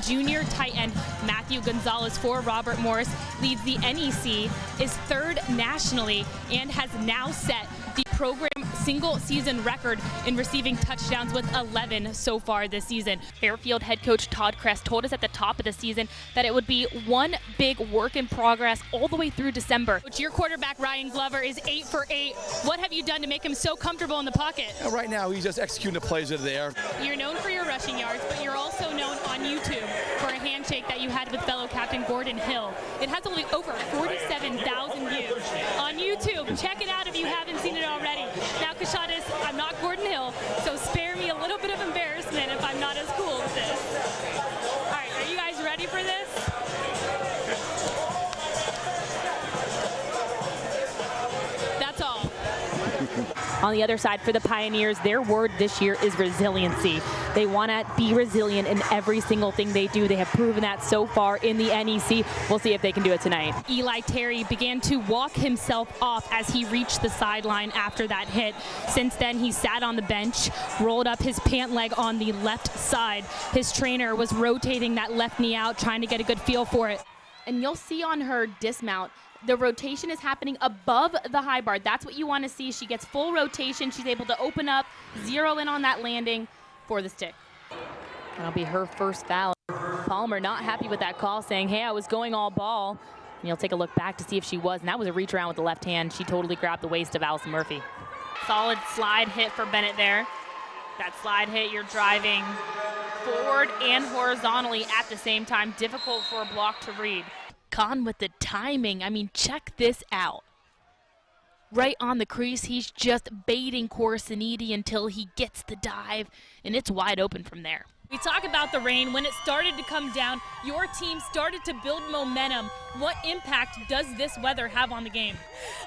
junior tight end Matthew Gonzalez for Robert Morris leads the NEC, is third nationally, and has now set the program single season record in receiving touchdowns with 11 so far this season. Fairfield head coach Todd Kress told us at the top of the season that it would be one big work in progress all the way through December. Coach, your quarterback Ryan Glover is 8 for 8. What have you done to make him so comfortable in the pocket? Right now he's just executing the plays that are there. You're known for your rushing yards, but you're also known on YouTube for a handshake that you had with fellow captain Gordon Hill. It has only over 47,000 views on YouTube. Check it out if you haven't seen it already. Now, Kashadas, I'm not Gordon Hill, so spare me a little bit of embarrassment if I'm not as cool with this. All right, are you guys ready for this? That's all. On the other side, for the Pioneers, their word this year is resiliency. They want to be resilient in every single thing they do. They have proven that so far in the NEC. We'll see if they can do it tonight. Eli Terry began to walk himself off as he reached the sideline after that hit. Since then, he sat on the bench, rolled up his pant leg on the left side. His trainer was rotating that left knee out, trying to get a good feel for it. And you'll see on her dismount, the rotation is happening above the high bar. That's what you want to see. She gets full rotation. She's able to open up, zero in on that landing for the stick. That'll be her first foul. Palmer not happy with that call, saying, hey, I was going all ball. And you'll take a look back to see if she was. And that was a reach around with the left hand. She totally grabbed the waist of Allison Murphy. Solid slide hit for Bennett there. That slide hit, you're driving forward and horizontally at the same time. Difficult for a block to read. Con with the timing. I mean, check this out. Right on the crease, he's just baiting Corsiniti until he gets the dive, and it's wide open from there. We talk about the rain. When it started to come down, your team started to build momentum. What impact does this weather have on the game?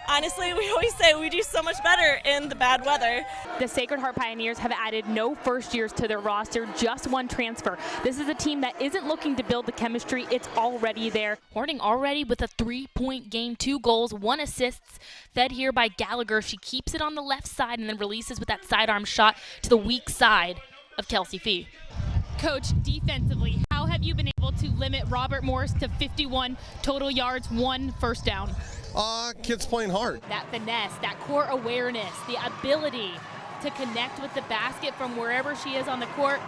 Honestly, we always say we do so much better in the bad weather. The Sacred Heart Pioneers have added no first years to their roster, just one transfer. This is a team that isn't looking to build the chemistry. It's already there. Horning already with a 3-point game, 2 goals, 1 assist, fed here by Gallagher. She keeps it on the left side and then releases with that sidearm shot to the weak side of Kelsey Fee. Coach, defensively, how have you been able to limit Robert Morris to 51 total yards, 1 first down? Kids playing hard. That finesse, that core awareness, the ability to connect with the basket from wherever she is on the court.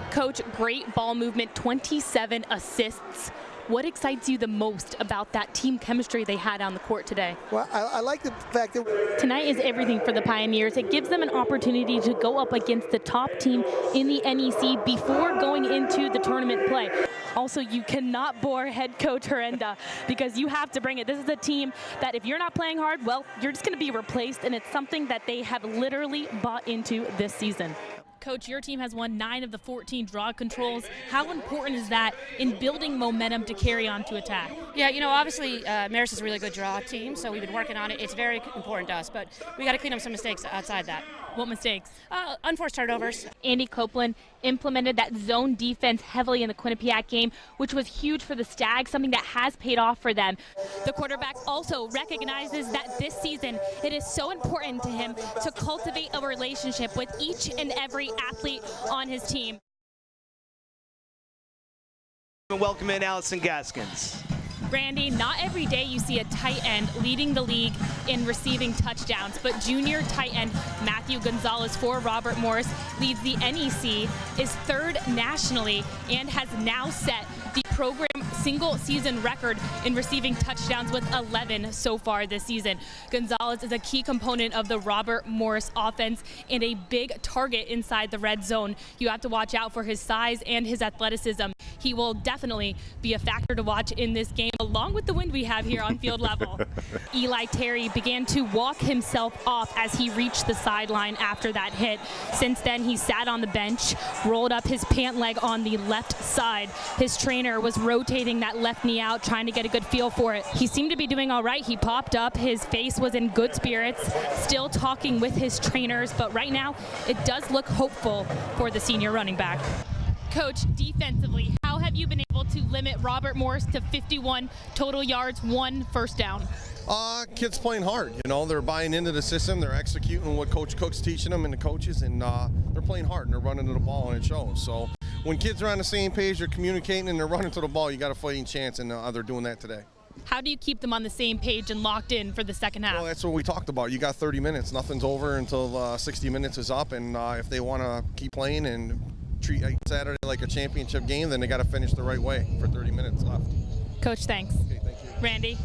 Coach, great ball movement, 27 assists. What excites you the most about that team chemistry they had on the court today? Well, I like the fact that tonight is everything for the Pioneers. It gives them an opportunity to go up against the top team in the NEC before going into the tournament play. Also, you cannot bore head coach Herenda because you have to bring it. This is a team that if you're not playing hard, well, you're just going to be replaced, and it's something that they have literally bought into this season. Coach, your team has won 9 of the 14 draw controls. How important is that in building momentum to carry on to attack? Yeah, you know, obviously Marist is a really good draw team, so we've been working on it. It's very important to us, but we got to clean up some mistakes outside that. What mistakes? Unforced turnovers. Andy Copeland implemented that zone defense heavily in the Quinnipiac game, which was huge for the Stags, something that has paid off for them. The quarterback also recognizes that this season it is so important to him to cultivate a relationship with each and every athlete on his team. Welcome in Allison Gaskins. Randy, not every day you see a tight end leading the league in receiving touchdowns, but junior tight end Matthew Gonzalez for Robert Morris leads the NEC, is third nationally, and has now set the program single season record in receiving touchdowns with 11 so far this season. Gonzalez is a key component of the Robert Morris offense and a big target inside the red zone. You have to watch out for his size and his athleticism. He will definitely be a factor to watch in this game, along with the wind we have here on field level. Eli Terry began to walk himself off as he reached the sideline after that hit. Since then, he sat on the bench, rolled up his pant leg on the left side. His trainer was rotating that left knee out, trying to get a good feel for it. He seemed to be doing all right. He popped up. His face was in good spirits, still talking with his trainers, but right now it does look hopeful for the senior running back. Coach, defensively, how have you been able to limit Robert Morris to 51 total yards, 1 first down? Kids playing hard. You know, they're buying into the system. They're executing what Coach Cook's teaching them and the coaches, and they're playing hard and they're running to the ball, and it shows. So when kids are on the same page, they're communicating and they're running to the ball, you got a fighting chance, and they're doing that today. How do you keep them on the same page and locked in for the second half? Well, that's what we talked about. You got 30 minutes. Nothing's over until 60 minutes is up, and if they want to keep playing and treat Saturday like a championship game, then they got to finish the right way for 30 minutes left. Coach, thanks. Okay, thank you. Randy.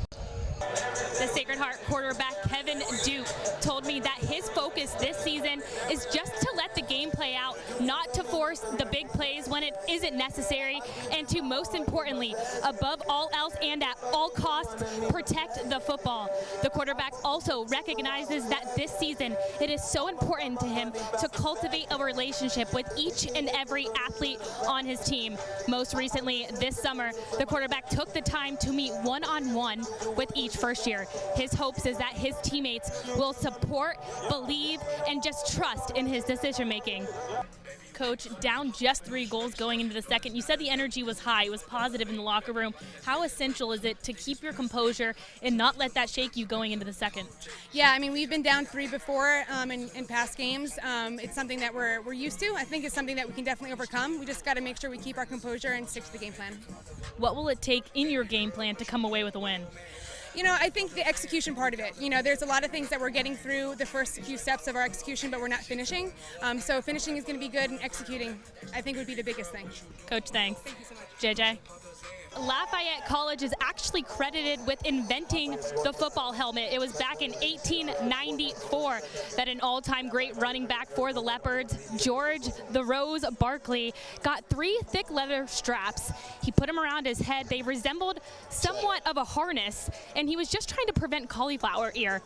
The Sacred Heart quarterback Kevin Duke told me that his focus this season is just to let the game play out, not to force the big plays when it isn't necessary, and to, most importantly, above all else and at all costs, protect the football. The quarterback also recognizes that this season it is so important to him to cultivate a relationship with each and every athlete on his team. Most recently, this summer, the quarterback took the time to meet one-on-one with each first year. His hopes is that his teammates will support, believe, and just trust in his decision making. Coach, down just 3 goals going into the second. You said the energy was high, it was positive in the locker room. How essential is it to keep your composure and not let that shake you going into the second? Yeah, I mean, we've been down 3 before in past games. It's something that we're used to. I think it's something that we can definitely overcome. We just got to make sure we keep our composure and stick to the game plan. What will it take in your game plan to come away with a win? You know, I think the execution part of it. You know, there's a lot of things that we're getting through the first few steps of our execution, but we're not finishing. So finishing is going to be good, and executing, I think, would be the biggest thing. Coach, thanks. Thank you so much. JJ. Lafayette College is actually credited with inventing the football helmet. It was back in 1894 that an all-time great running back for the Leopards, George the Rose Barkley, got 3 thick leather straps. He put them around his head. They resembled somewhat of a harness, and he was just trying to prevent cauliflower ear.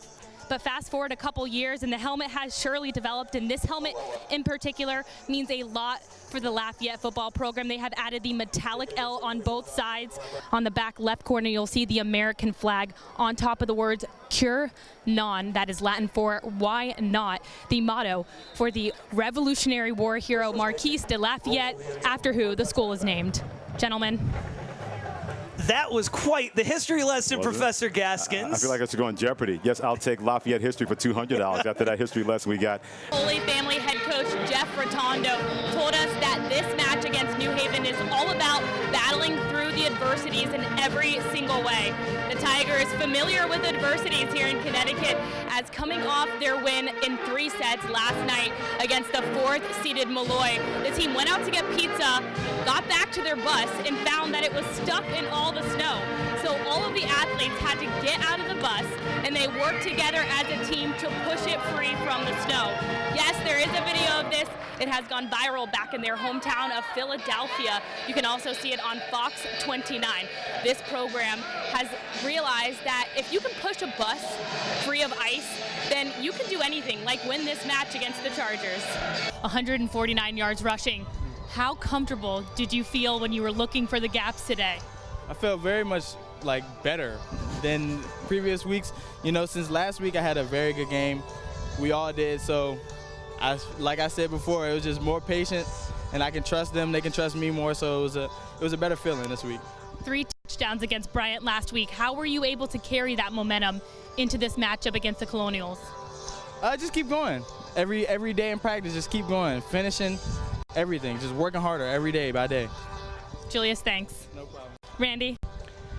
But fast forward a couple years and the helmet has surely developed, and this helmet in particular means a lot for the Lafayette football program. They have added the metallic L on both sides. On the back left corner, you'll see the American flag on top of the words Cur Non, that is Latin for why not, the motto for the Revolutionary War hero Marquis de Lafayette, after who the school is named. Gentlemen. That was quite the history lesson, Professor Gaskins. I feel like I should go on Jeopardy. Yes, I'll take Lafayette history for $200 after that history lesson we got. Holy Family head coach Jeff Rotondo told us that this match against New Haven is all about battling through the adversities in every single way. The Tigers, familiar with adversities here in Connecticut, as coming off their win in 3 sets last night against the 4th-seeded Malloy. The team went out to get pizza, got back to their bus, and found that it was stuck in all the snow. So all of the athletes had to get out of the bus, and they worked together as a team to push it free from the snow. Yes, there is a video of this. It has gone viral back in their hometown of Philadelphia. You can also see it on Fox 29. This program has realized that if you can push a bus free of ice, then you can do anything, like win this match against the Chargers. 149 yards rushing. How comfortable did you feel when you were looking for the gaps today? I felt very much like better than previous weeks. You know, since last week I had a very good game. We all did. So, like I said before, it was just more patient, and I can trust them. They can trust me more. So it was a better feeling this week. 3 touchdowns against Bryant last week. How were you able to carry that momentum into this matchup against the Colonials? Just keep going. Every day in practice, just keep going, finishing everything, just working harder every day by day. Julius, thanks. No problem. Randy.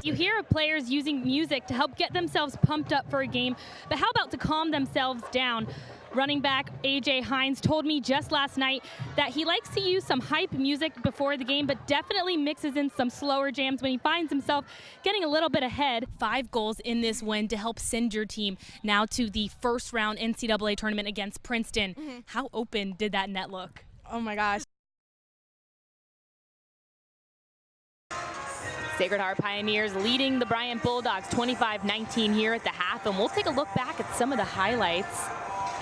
You hear of players using music to help get themselves pumped up for a game, but how about to calm themselves down? Running back A.J. Hines told me just last night that he likes to use some hype music before the game, but definitely mixes in some slower jams when he finds himself getting a little bit ahead. 5 goals in this win to help send your team now to the first round NCAA tournament against Princeton. How open did that net look? Oh my gosh. Sacred Heart Pioneers leading the Bryant Bulldogs 25-19 here at the half, and we'll take a look back at some of the highlights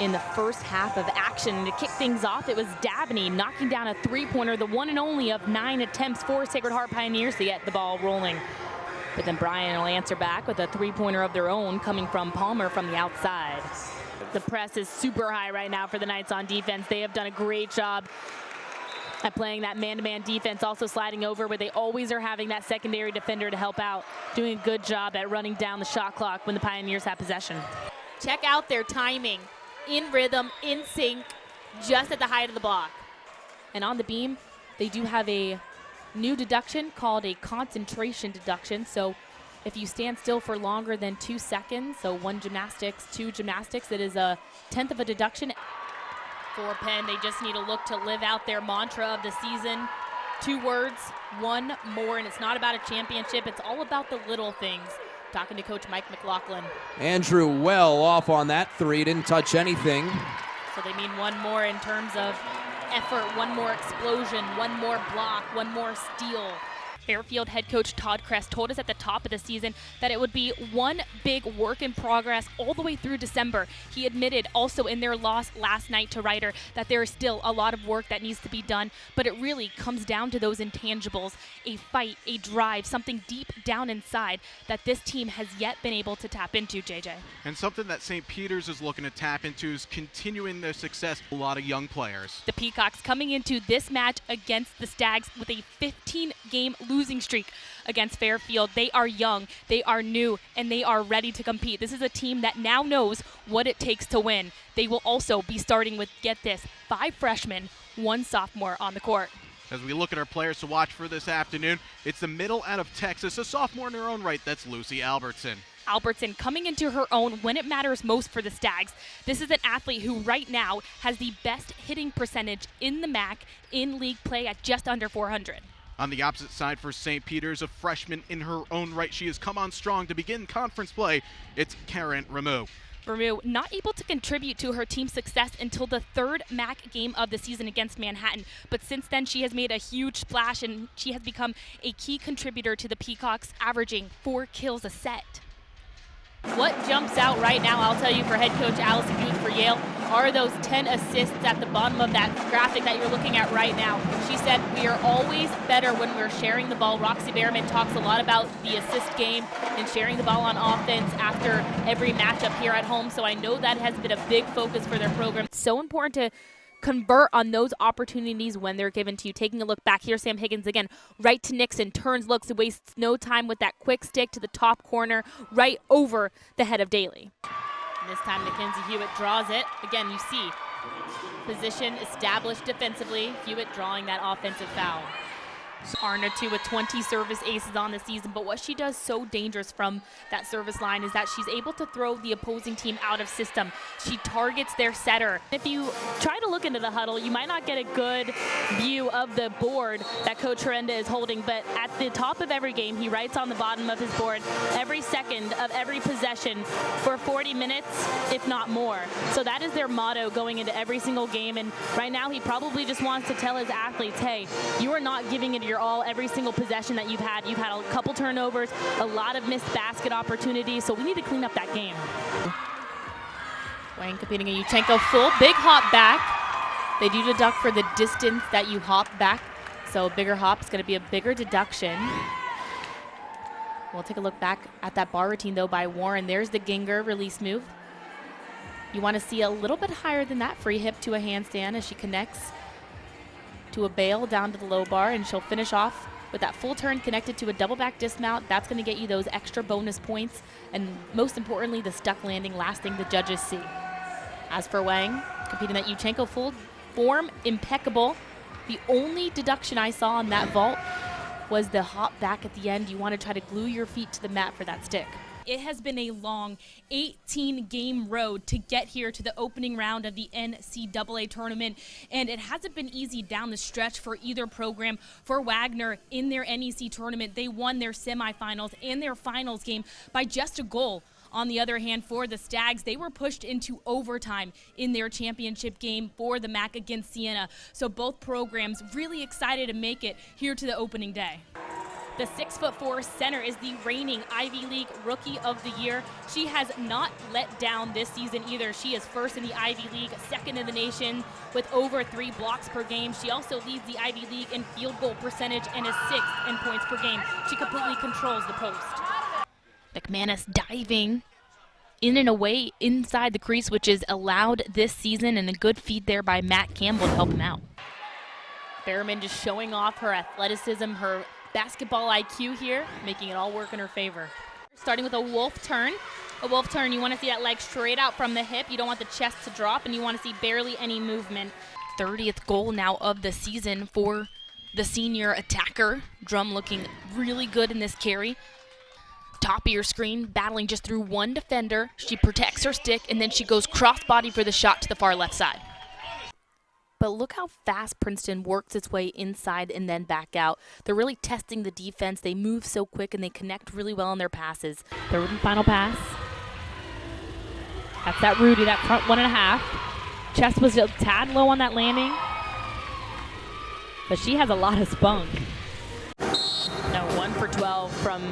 in the first half of action. To kick things off, it was Dabney knocking down a 3-pointer, the one and only of 9 attempts for Sacred Heart Pioneers to get the ball rolling. But then Bryant will answer back with a 3-pointer of their own coming from Palmer from the outside. The press is super high right now for the Knights on defense. They have done a great job at playing that man-to-man defense, also sliding over where they always are having that secondary defender to help out, doing a good job at running down the shot clock when the Pioneers have possession. Check out their timing, in rhythm, in sync, just at the height of the block. And on the beam, they do have a new deduction called a concentration deduction. So if you stand still for longer than 2 seconds, so 1 gymnastics, 2 gymnastics, it is a 1/10 of a deduction. For Penn, they just need to look to live out their mantra of the season. 2 words, 1 more, and it's not about a championship. It's all about the little things. Talking to Coach Mike McLaughlin. Andrew well off on that 3, didn't touch anything. So they mean 1 more in terms of effort, 1 more explosion, 1 more block, 1 more steal. Fairfield head coach Todd Kress told us at the top of the season that it would be one big work in progress all the way through December. He admitted also in their loss last night to Ryder that there is still a lot of work that needs to be done, but it really comes down to those intangibles, a fight, a drive, something deep down inside that this team has yet been able to tap into, JJ. And something that St. Peter's is looking to tap into is continuing their success with a lot of young players. The Peacocks coming into this match against the Stags with a 15-game losing streak against Fairfield. They are young, they are new, and they are ready to compete. This is a team that now knows what it takes to win. They will also be starting with, get this, 5 freshmen, 1 sophomore on the court. As we look at our players to watch for this afternoon, it's the middle out of Texas, a sophomore in her own right, that's Lucy Albertson. Albertson coming into her own when it matters most for the Stags. This is an athlete who right now has the best hitting percentage in the MAC in league play at just under 400. On the opposite side for St. Peter's, a freshman in her own right. She has come on strong to begin conference play. It's Karen Rameau. Rameau not able to contribute to her team's success until the 3rd MAC game of the season against Manhattan. But since then, she has made a huge splash, and she has become a key contributor to the Peacocks, averaging 4 kills a set. What jumps out right now, I'll tell you, for head coach Allison for Yale, are those 10 assists at the bottom of that graphic that you're looking at right now. She said, we are always better when we're sharing the ball. Roxy Behrman talks a lot about the assist game and sharing the ball on offense after every matchup here at home, so I know that has been a big focus for their program. It's so important to convert on those opportunities when they're given to you. Taking a look back here, Sam Higgins again, right to Nixon, turns, looks, wastes no time with that quick stick to the top corner, right over the head of Daly. And this time Mackenzie Hewitt draws it. Again, you see position established defensively. Hewitt drawing that offensive foul. Arna too with 20 service aces on the season, but what she does so dangerous from that service line is that she's able to throw the opposing team out of system. She targets their setter. If you try to look into the huddle, you might not get a good view of the board that Coach Herenda is holding, but at the top of every game, he writes on the bottom of his board every second of every possession for 40 minutes, if not more. So that is their motto going into every single game, and right now he probably just wants to tell his athletes, hey, you are not giving it your all every single possession that you've had. You've had a couple turnovers, a lot of missed basket opportunities, so we need to clean up that game. Wayne competing a Yuchenko full, big hop back. They do deduct for the distance that you hop back, so a bigger hop is going to be a bigger deduction. We'll take a look back at that bar routine though by Warren. There's the Ginger release move. You want to see a little bit higher than that free hip to a handstand as she connects to a bail down to the low bar, and she'll finish off with that full turn connected to a double back dismount. That's going to get you those extra bonus points, and most importantly, the stuck landing, last thing the judges see. As for Wang, competing that Yuchenko full form, impeccable. The only deduction I saw on that vault was the hop back at the end. You want to try to glue your feet to the mat for that stick. It has been a long 18-game road to get here to the opening round of the NCAA tournament, and it hasn't been easy down the stretch for either program. For Wagner in their NEC tournament, they won their semifinals and their finals game by just a goal. On the other hand, for the Stags, they were pushed into overtime in their championship game for the MAC against Siena. So both programs really excited to make it here to the opening day. The 6'4" center is the reigning Ivy League Rookie of the Year. She has not let down this season either. She is first in the Ivy League, second in the nation with over 3 blocks per game. She also leads the Ivy League in field goal percentage and is 6th in points per game. She completely controls the post. McManus diving in and away inside the crease, which is allowed this season, and a good feed there by Matt Campbell to help him out. Behrman just showing off her athleticism, her basketball IQ here, making it all work in her favor. Starting with a wolf turn. A wolf turn, you want to see that leg straight out from the hip. You don't want the chest to drop, and you want to see barely any movement. 30th goal now of the season for The senior attacker, Drum looking really good in this carry. Top of your screen, battling just through one defender. She protects her stick, and then she goes cross-body for the shot to the far left side. But look how fast Princeton works its way inside and then back out. They're really testing the defense. They move so quick, and they connect really well on their passes. Third and final pass. That's that Rudy, that front 1.5. Chest was a tad low on that landing. But she has a lot of spunk. Now 1 for 12 from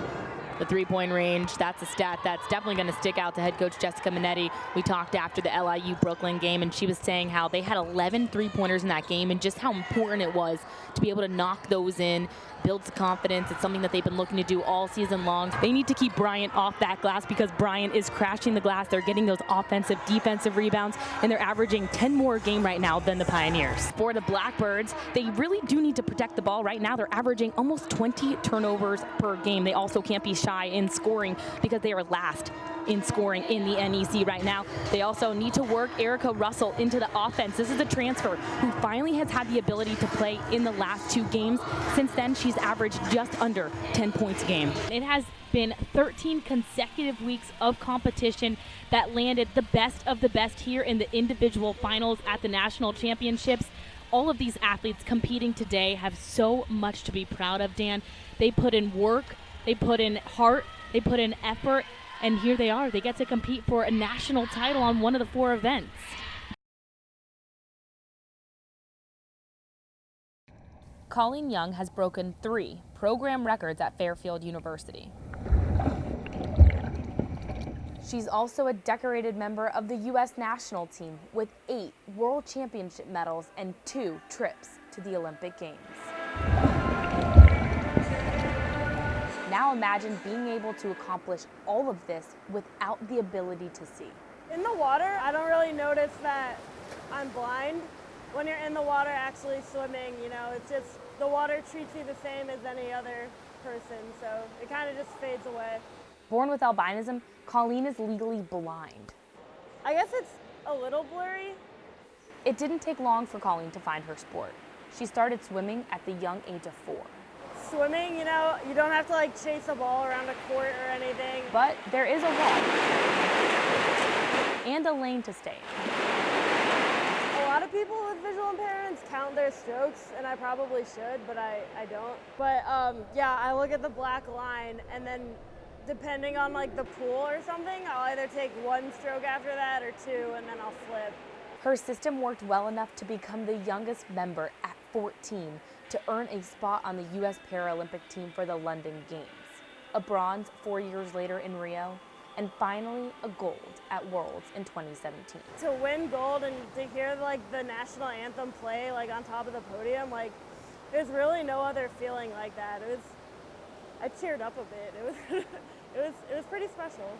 the three-point range. That's a stat that's definitely going to stick out to head coach Jessica Minetti. We talked after the LIU Brooklyn game, and she was saying how they had 11 three-pointers in that game and just how important it was to be able to knock those in, builds confidence. It's something that they've been looking to do all season long. They need to keep Bryant off that glass because Bryant is crashing the glass. They're getting those offensive, defensive rebounds, and they're averaging 10 more a game right now than the Pioneers. For the Blackbirds, they really do need to protect the ball. Right now, they're averaging almost 20 turnovers per game. They also can't be shy in scoring because they are last in scoring in the NEC right now. They also need to work Erica Russell into the offense. This is a transfer who finally has had the ability to play in the last 2 games. Since then, she's averaged just under 10 points a game. It has been 13 consecutive weeks of competition that landed the best of the best here in the individual finals at the national championships. All of these athletes competing today have so much to be proud of, Dan. They put in work, they put in heart, they put in effort, and here they are. They get to compete for a national title on one of the 4 events. Colleen Young has broken 3 program records at Fairfield University. She's also a decorated member of the U.S. national team with 8 World Championship medals and 2 trips to the Olympic Games. Now imagine being able to accomplish all of this without the ability to see. In the water, I don't really notice that I'm blind. When you're in the water actually swimming, you know, it's just the water treats you the same as any other person, so it kind of just fades away. Born with albinism, Colleen is legally blind. I guess it's a little blurry. It didn't take long for Colleen to find her sport. She started swimming at the young age of 4. Swimming, you know, you don't have to like chase a ball around a court or anything. But there is a wall and a lane to stay in. A lot of people with visual impairments count their strokes, and I probably should, but I don't. But yeah, I look at the black line, and then depending on like the pool or something, I'll either take 1 stroke after that or 2, and then I'll flip. Her system worked well enough to become the youngest member at 14 to earn a spot on the U.S. Paralympic team for the London Games, a bronze 4 years later in Rio, and finally a gold at Worlds in 2017. To win gold and to hear like the national anthem play like on top of the podium, like there's really no other feeling like that. I teared up a bit. It was pretty special.